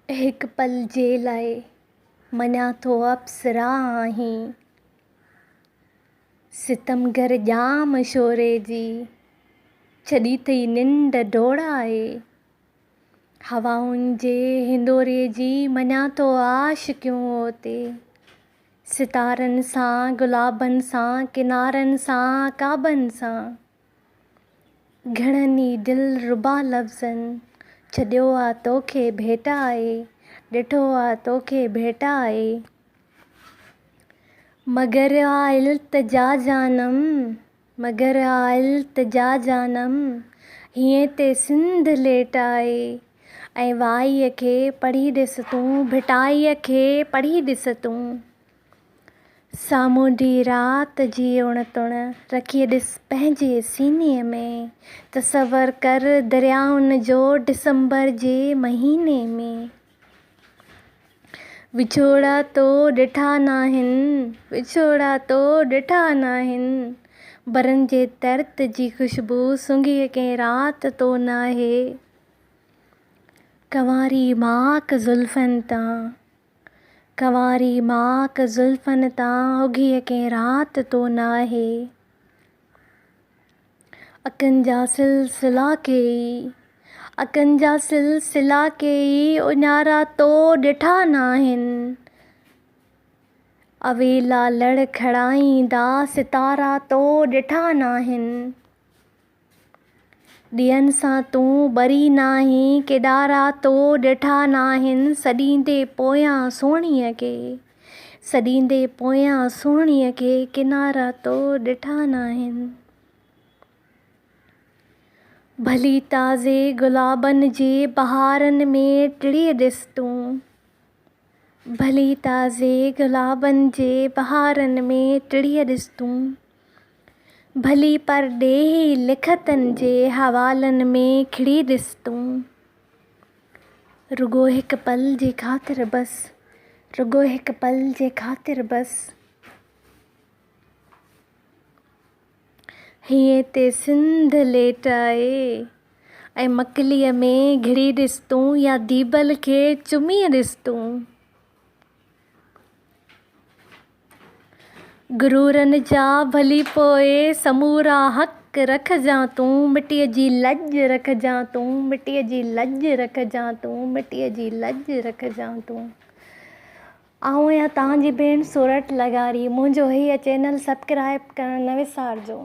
हिक पल जे लाइ मञा थो अप्सरा आहीं, सितमगर जाम शोरे जी छॾी थई निंड डोड़ाए। हवाउनि जे हिंदोरे जी मञा थो आशिकियूं ओते, सितारनि सां गुलाबनि सां किनारनि सां काबनि सां। घणनि ई दिलरुबा लफ़्ज़नि छॾियो आहे तोखे भेटाए, ॾिठो आहे तोखे भेटाए। मगर आ इल्तिजा जानम, मगर आ इल्तिजा जानम, हीअं ते सिंध लेटाए। ऐं वाईअ खे पढ़ी ॾिस तूं, भिटाईअ खे पढ़ी ॾिस तूं। सामूंडी राति जी उणतुण रखी ॾिस पंहिंजे सीने में, तसवर कर दरियाउनि जो डिसंबर जे महीने में। विछोड़ा तो ॾिठा नाहिनि, विछोड़ा तो ॾिठा नाहिनि, बरनि जे तर्त जी ख़ुशबू सूंघी कंहिं राति तो नाहे। कंवारी माक ज़ुल्फ़नि तां, कंवारी माक ज़ुल्फ़नि तां उघी कंहिं राति तो नाहे। अखियुनि जा सिलसिला कई, अखियुनि जा सिलसिला कई, उन्यारा तो ॾिठा नाहिनि। अवेला लड़खड़ाईंदा सितारा तो ॾिठा नाहिनि। ॾींहंनि सां तूं ॿरी नाहीं, किॾारा तो ॾिठा नाहिनि। सॾींदे पोयां सोणीअ खे, सॾींदे पोयां सोणीअ खे किनारा तो ॾिठा नाहिनि। भली ताज़े गुलाबनि जे बहारनि में टिड़ी ॾिस तूं, भली ताज़े गुलाबनि जे बहारनि में टिड़ी ॾिस तूं। भली परॾेही लिखतनि जे हवालनि में खिड़ी ॾिस तूं। रुगो हिक पल जे ख़ातिर बसि, रुगो हिक पल जे ख़ातिर बसि। हीअं ते सिंध लेटाए, ऐं मकलीअ में घिड़ी ॾिस तूं या दीबल खे चुमी ॾिस तूं। गुरूरनि जा भली पोइ समूरा हक़ रखजां तूं, मिटीअ जी लॼ रखजां तूं, मिटीअ जी लॼ रखजां तूं, मिटीअ जी लॼ रखजां तूं। आउं आहियां तव्हांजी भेण सूरत लगारी। मुंहिंजो हीअ चैनल सब्सक्राइब करणु न विसारिजो।